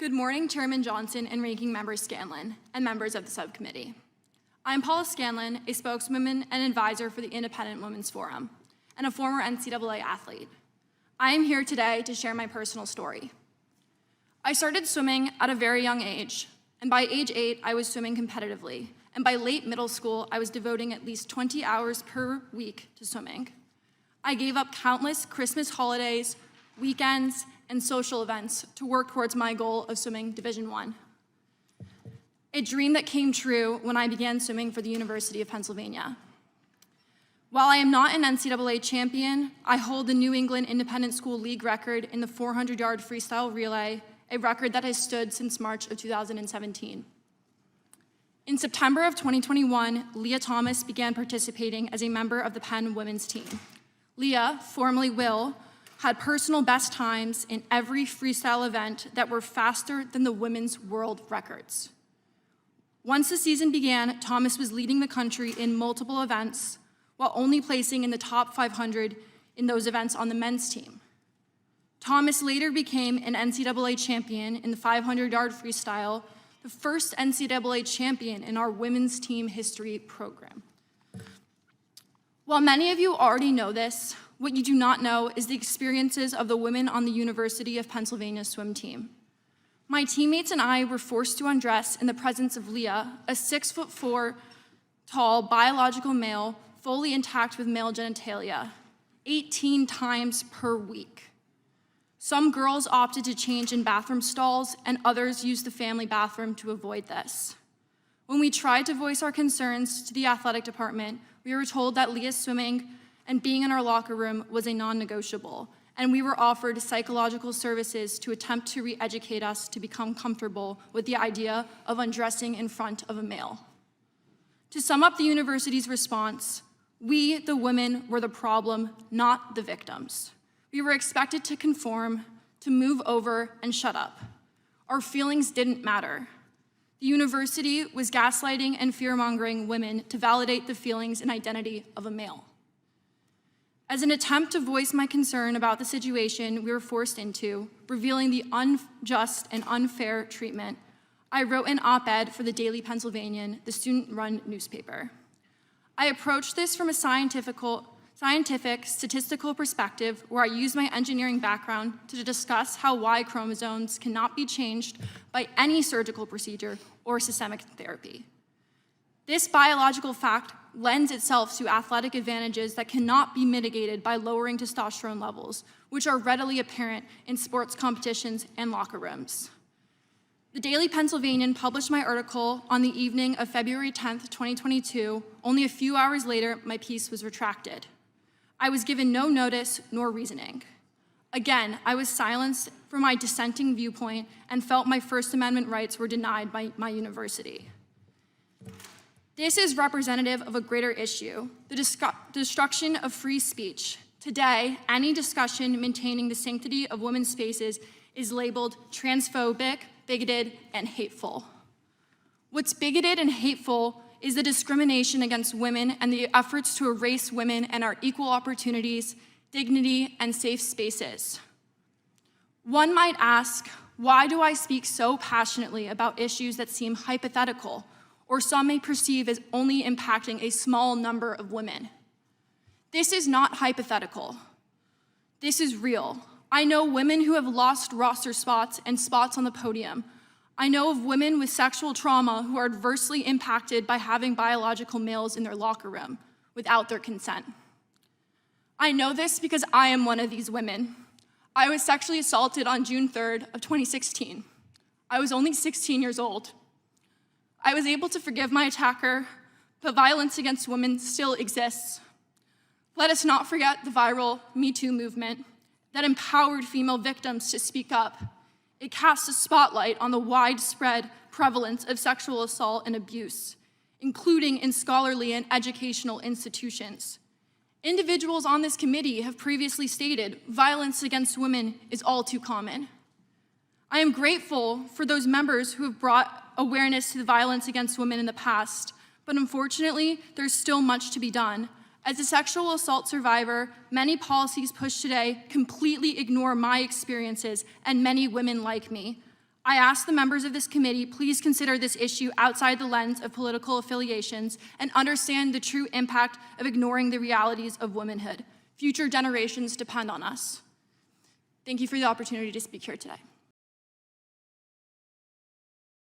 Good morning, Chairman Johnson and Ranking Member Scanlon, and members of the subcommittee. I'm Paula Scanlon, a spokeswoman and advisor for the Independent Women's Forum, and a former NCAA athlete. I am here today to share my personal story. I started swimming at a very young age, and by age 8, I was swimming competitively, and by late middle school, I was devoting at least 20 hours per week to swimming. I gave up countless Christmas holidays, weekends, and social events to work towards my goal of swimming Division I. A dream that came true when I began swimming for the University of Pennsylvania. While I am not an NCAA champion, I hold the New England Independent School League record in the 400-yard freestyle relay, a record that has stood since March of 2017. In September of 2021, Leah Thomas began participating as a member of the Penn women's team. Leah, formerly Will, had personal best times in every freestyle event that were faster than the women's world records. Once the season began, Thomas was leading the country in multiple events, while only placing in the top 500 in those events on the men's team. Thomas later became an NCAA champion in the 500-yard freestyle, the first NCAA champion in our women's team history program. While many of you already know this, what you do not know is the experiences of the women on the University of Pennsylvania swim team. My teammates and I were forced to undress in the presence of Leah, a 6'4" tall biological male, fully intact with male genitalia, 18 times per week. Some girls opted to change in bathroom stalls, and others used the family bathroom to avoid this. When we tried to voice our concerns to the athletic department, we were told that Leah's swimming and being in our locker room was a non-negotiable, and we were offered psychological services to attempt to re-educate us to become comfortable with the idea of undressing in front of a male. To sum up the university's response, we, the women, were the problem, not the victims. We were expected to conform, to move over, and shut up. Our feelings didn't matter. The university was gaslighting and fear-mongering women to validate the feelings and identity of a male. As an attempt to voice my concern about the situation we were forced into, revealing the unjust and unfair treatment, I wrote an op-ed for the Daily Pennsylvanian, the student-run newspaper. I approached this from a scientific, statistical perspective where I used my engineering background to discuss how Y chromosomes cannot be changed by any surgical procedure or systemic therapy. This biological fact lends itself to athletic advantages that cannot be mitigated by lowering testosterone levels, which are readily apparent in sports competitions and locker rooms. The Daily Pennsylvanian published my article on the evening of February 10th, 2022. Only a few hours later, my piece was retracted. I was given no notice nor reasoning. Again, I was silenced for my dissenting viewpoint and felt my First Amendment rights were denied by my university. This is representative of a greater issue, the destruction of free speech. Today, any discussion maintaining the sanctity of women's spaces is labeled transphobic, bigoted, and hateful. What's bigoted and hateful is the discrimination against women and the efforts to erase women and our equal opportunities, dignity, and safe spaces. One might ask, why do I speak so passionately about issues that seem hypothetical, or some may perceive as only impacting a small number of women? This is not hypothetical. This is real. I know women who have lost roster spots and spots on the podium. I know of women with sexual trauma who are adversely impacted by having biological males in their locker room without their consent. I know this because I am one of these women. I was sexually assaulted on June 3rd of 2016. I was only 16 years old. I was able to forgive my attacker, but violence against women still exists. Let us not forget the viral Me Too movement that empowered female victims to speak up. It casts a spotlight on the widespread prevalence of sexual assault and abuse, including in scholarly and educational institutions. Individuals on this committee have previously stated violence against women is all too common. I am grateful for those members who have brought awareness to the violence against women in the past, but unfortunately, there's still much to be done. As a sexual assault survivor, many policies pushed today completely ignore my experiences and many women like me. I ask the members of this committee, please consider this issue outside the lens of political affiliations and understand the true impact of ignoring the realities of womanhood. Future generations depend on us. Thank you for the opportunity to speak here today.